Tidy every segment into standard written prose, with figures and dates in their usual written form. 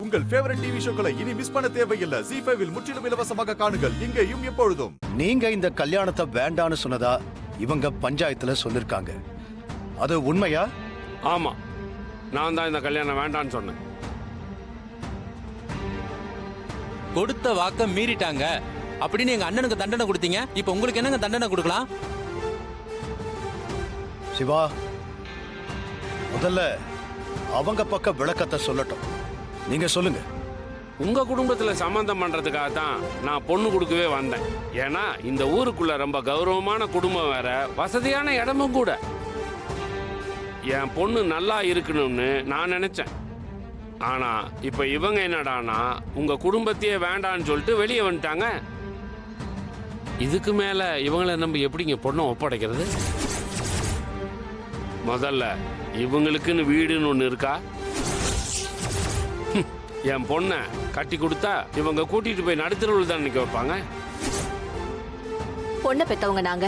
உங்கள் favourite TV ஷோக்களை இனி miss பண்ண தேவையில்லை. ZEE5 இல் முற்றிலும் இலவசமாக காணுங்கள். இங்கேயும் எப்பொழுதும். நீங்க இந்த கல்யாணத்தை வேண்டான்னு சொன்னதா இவங்க பஞ்சாயத்துல சொல்லிருக்காங்க. அது உண்மையா? ஆமா, நான் தான் இந்த கல்யாணம் வேண்டான்னு சொன்னேன். கொடுத்த வாக்க மீறிட்டாங்க அப்படின்னு எங்க அண்ணனுக்கு தண்டனை கொடுத்தீங்க. இப்ப உங்களுக்கு என்னங்க தண்டனை கொடுக்கலாம்? சிவா, முதல்ல அவங்க பக்க விளக்கத்தை சொல்லட்டும். நீங்க சொல்லுங்க. உங்க குடும்பத்துல சம்பந்தம் பண்றதுக்காக தான் நான் பொண்ணு கொடுக்கவே வந்தேன். ஏன்னா இந்த ஊருக்குள்ள ரொம்ப கௌரவமான குடும்பம் வேற, வசதியான இடமும் கூட. என் பொண்ணு நல்லா இருக்கணும்னு நான் நினைச்சேன். ஆனா இப்ப இவங்க என்னடானா உங்க குடும்பத்தையே வேண்டான்னு சொல்லிட்டு வெளியே வந்துட்டாங்க. இதுக்கு மேல இவங்களை நம்ம எப்படிங்க பொண்ணை ஒப்படைக்கிறது? முதல்ல இவங்களுக்குன்னு வீடுன்னு ஒண்ணு இருக்கா? என் பொண்ணை கட்டி கொடுத்தா இவங்க கூட்டிட்டு போய் நடுத்தருவில் தான் நிக்க வைப்பாங்க. பொண்ணை பெத்தவங்க நாங்க.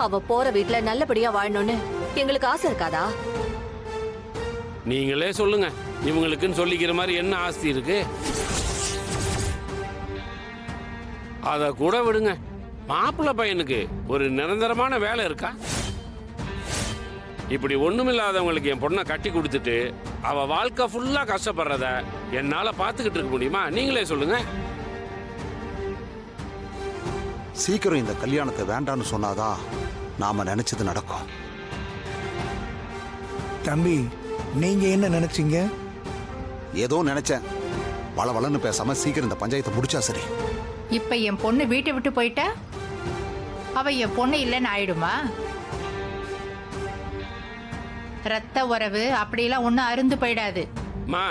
அவ போற வீட்டுல நல்லபடியா வாழணும்னு எங்களுக்கு ஆசை இருக்காதா? நீங்களே சொல்லுங்க, இவங்களுக்குன்னு சொல்லிக்கிற மாதிரி என்ன ஆஸ்தி இருக்கு? அத கூட விடுங்க. மாப்பிள்ளை பையனுக்கு ஒரு நிரந்தரமான வேலை இருக்கா? இப்படி ஒண்ணுமில்லாதவங்களுக்கு என் பொண்ணை கட்டி கொடுத்துட்டு அவ வாழ்க்கை ஃபுல்லா கஷ்டப்படுறத என்னால பாத்துக்கிட்டு இருக்க முடியுமா? நீங்களே சொல்லுங்க. சீக்கிரம் இந்த கல்யாணத்தை வேண்டான்னு சொன்னாதான் நாம நினைச்சது நடக்கும். தம்பி, நீங்க என்ன நினைச்சீங்க? ஏதோ நினைச்சேன். வளவளன்னு பேசாம சீக்கிரம் இந்த பஞ்சாயத்தை முடிச்சா சரி. இப்ப என் பொண்ணு வீட்டை விட்டு போயிட்டா அவ என் பொண்ணு இல்லைன்னு ஆயிடுமா? ரத்த உறவு அப்படிலாம் ஒன்னும் அருந்து போயிடாது. மா,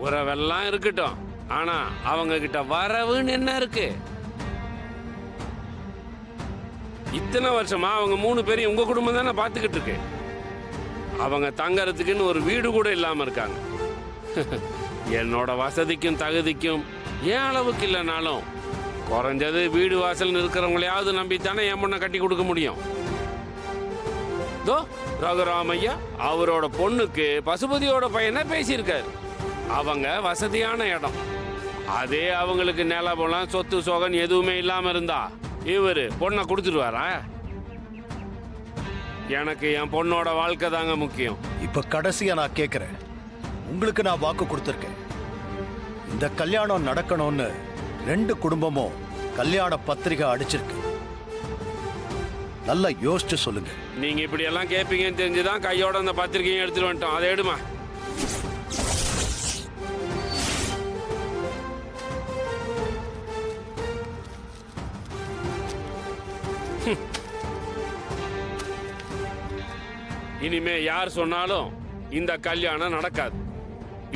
உறவெல்லாம் இருக்கட்டும், ஆனா அவங்க கிட்ட வரவுன்னு என்ன இருக்கு? இத்தனை வருஷமா அவங்க 3 பேரையும் உங்க குடும்பம் தானே பாத்துக்கிட்டு இருக்கு. அவங்க தங்கறதுக்குன்னு ஒரு வீடு கூட இல்லாம இருக்காங்க. என்னோட வசதிக்கும் தகுதிக்கும் ஏன் அளவுக்கு இல்லைனாலும் குறைஞ்சது வீடு வாசல் இருக்கிறவங்களையாவது நம்பித்தானே என் பொண்ணை கட்டி கொடுக்க முடியும். தோ ரகுராமையா அவரோட பொண்ணுக்கு பசுபதியோட பையனை பேசியிருக்காரு. அவங்க வசதியான இடம். அதே அவங்களுக்கு நிலபலம் சொத்து சோகன் எதுவுமே இல்லாம இருந்தா இவரு பொண்ணை கொடுத்துருவாரா? எனக்கு என் பொண்ணோட வாழ்க்கை தாங்க முக்கியம். இப்ப கடைசியா நான் கேட்கிறேன், உங்களுக்கு நான் வாக்கு கொடுத்திருக்கேன். இந்த கல்யாணம் நடக்கணும்னு 2 குடும்பமும் கல்யாண பத்திரிகை அடிச்சிருக்கு. நல்லா யோசிச்சு சொல்லுங்க. நீங்க இப்படி எல்லாம் கேட்பீங்கன்னு தெரிஞ்சுதான் கையோட அந்த பத்திரிகையும் எடுத்துட்டு வந்துட்டோம். அதை எடுமா. இனிமே யார் சொன்னாலும் இந்த கல்யாணம் நடக்காது.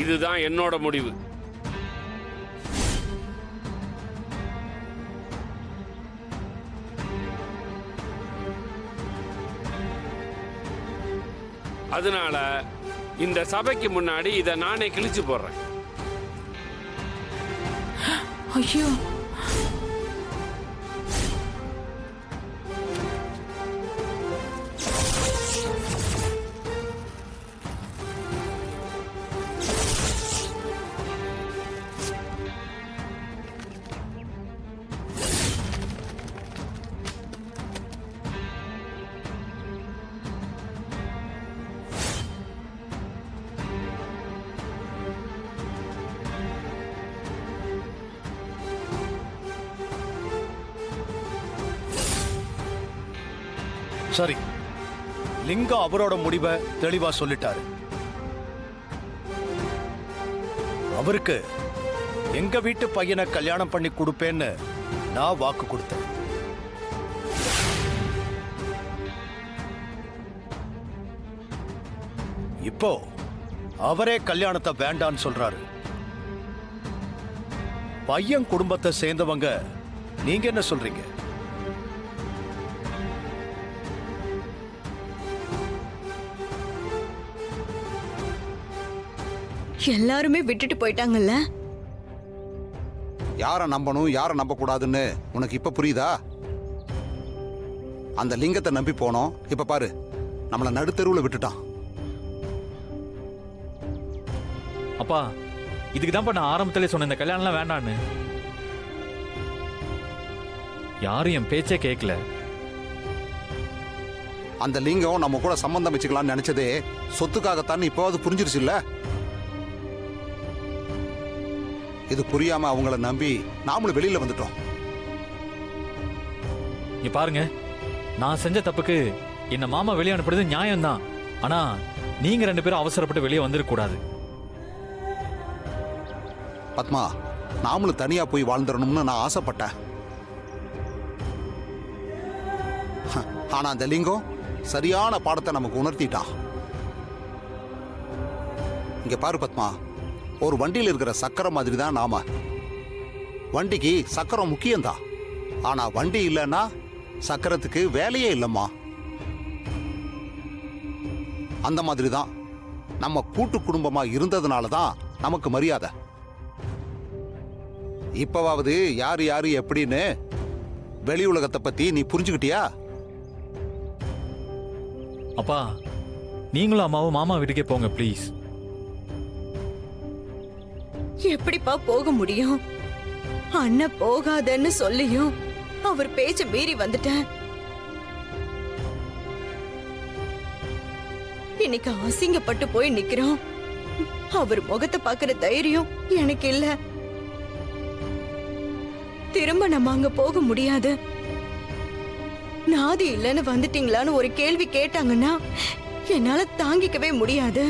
இதுதான் என்னோட முடிவு. அதனால இந்த சபைக்கு முன்னாடி இதை நானே கிழிச்சு போடுறேன். ஐயோ, சரி, லிங்கம் அவரோட முடிவை தெளிவா சொல்லிட்டாரு. அவருக்கு எங்க வீட்டு பையனை கல்யாணம் பண்ணி கொடுப்பேன்னு நான் வாக்கு கொடுத்தேன். இப்போ அவரே கல்யாணத்தை வேண்டான்னு சொல்றாரு. பையன் குடும்பத்தை சேர்ந்தவங்க நீங்க என்ன சொல்றீங்க? எல்லாருமே விட்டுட்டு போயிட்டாங்கல்ல. யாரை நம்பணும் யாரை நம்ப கூடாதுன்னு உனக்கு இப்ப புரியுதா? அந்த லிங்கத்தை நம்பி போனோம். இப்ப பாரு, நம்மள நடுத்தெருவுல விட்டுட்டான். அப்பா, இதுக்கு தான் நான் ஆரம்பத்திலே சொன்னேன் இந்த கல்யாணம்லாம் வேண்டான்னு. யாரும் என் பேச்சே கேட்கல. அந்த லிங்கம் நம்ம கூட சம்பந்தம் வச்சுக்கலாம்னு நினைச்சதே சொத்துக்காகத்தான் இப்போவாது புரிஞ்சிருச்சு இல்ல? இது புரியாம அவங்கள நம்பி நாமளும் வெளியில வந்துட்டோம். இங்க பாருங்க, நான் செஞ்ச தப்புக்கு என்ன மாமா வெளியே அனுப்புறது நியாயம்தான். ஆனா நீங்க 2 பேரும் அவசரப்பட்டு வெளியே வந்துடக் கூடாது. பத்மா, நாமளும் தனியா போய் வாழ்ந்துடணும்னு நான் ஆசைப்பட்டேன். ஆனா அந்த லிங்கம் சரியான பாடத்தை நமக்கு உணர்த்திட்டான். இங்க பாரு பத்மா, ஒரு வண்டியில் இருக்கிற சக்கரம் மாதிரி தான் நாம. வண்டிக்கு சக்கரம் முக்கியம்தான், ஆனா வண்டி இல்லைன்னா சக்கரத்துக்கு வேலையே இல்லைம்மா. அந்த மாதிரி தான் நம்ம கூட்டு குடும்பமா இருந்ததுனால தான் நமக்கு மரியாதை. இப்பவாவது யாரு யாரு எப்படின்னு வெளி உலகத்தை பத்தி நீ புரிஞ்சுக்கிட்டியா? அப்பா, நீங்களும் அம்மாவும் மாமா வீட்டுக்கே போங்க ப்ளீஸ். எப்படிப்பா போக முடியும்? அண்ணன் போகாதன்னு சொல்லியும் அவர் பேச்ச மீறி வந்துட்டேன். இன்னைக்கு அசிங்கப்பட்டு போய் நிக்கிறோம். அவர் முகத்தை பாக்குற தைரியம் எனக்கு இல்ல. திரும்ப நம்ம அங்க போக முடியாது. நாதி இல்லைன்னு வந்துட்டீங்களான்னு ஒரு கேள்வி கேட்டாங்கன்னா என்னால தாங்கிக்கவே முடியாது.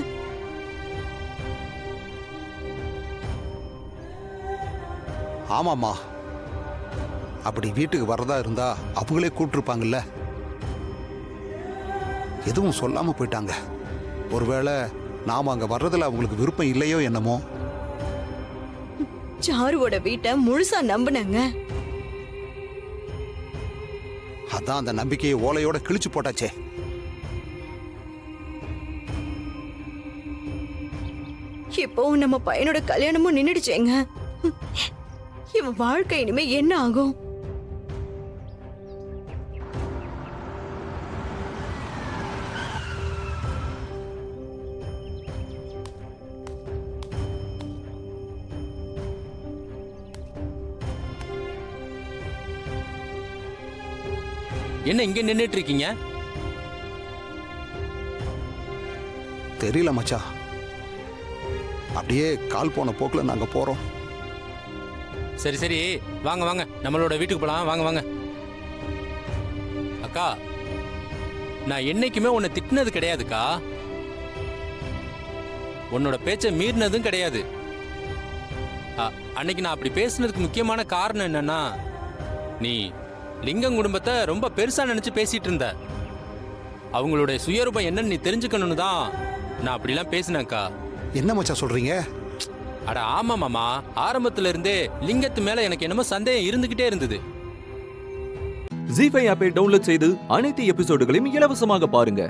ஆமாம்மா, அப்படி வீட்டுக்கு வரதா இருந்தா அவங்களே கூப்பிட்டுருப்பாங்கல்ல. எதுவும் சொல்லாம போயிட்டாங்க. ஒருவேளை நாம அங்க வர்றதுல அவங்களுக்கு விருப்பம் இல்லையோ என்னமோ. சாருவோட வீட்டை முழுசா நம்பினங்க. அதான் அந்த நம்பிக்கையை ஓலையோட கிழிச்சு போட்டாச்சே. இப்போ நம்ம பையனோட கல்யாணமும் நின்னுடுச்சேங்க. இவன் வாழ்க்கை இனிமே என்ன ஆகும்? என்ன இங்க நின்னுட்டு இருக்கீங்க? தெரியல மச்சான், அப்படியே கால் போன போக்குல நாங்க போறோம். சரி சரி, வாங்க வாங்க, நம்மளோட வீட்டுக்கு போலாம். வாங்க வாங்க. அக்கா, நான் என்னைக்குமே உன்னை திட்டினது கிடையாதுக்கா. உன்னோட பேச்சை மீறினதும் கிடையாது. அன்னைக்கு நான் அப்படி பேசுனதுக்கு முக்கியமான காரணம் என்னன்னா, நீ லிங்கம் குடும்பத்தை ரொம்ப பெருசா நினைச்சு பேசிட்டு இருந்த. அவங்களுடைய சுயரூபம் என்னன்னு நீ தெரிஞ்சுக்கணும்னு தான் நான் அப்படிலாம் பேசினேன்க்கா. என்ன மச்சான் சொல்றீங்க? அட ஆமா மாமா, ஆரம்பத்துல இருந்தே லிங்கத்து மேல எனக்கு என்னமோ சந்தேகம் இருந்துகிட்டே இருந்தது. ஜீ5 ஆப்பை டவுன்லோட் செய்து அனைத்து எபிசோடுகளையும் இலவசமாக பாருங்க.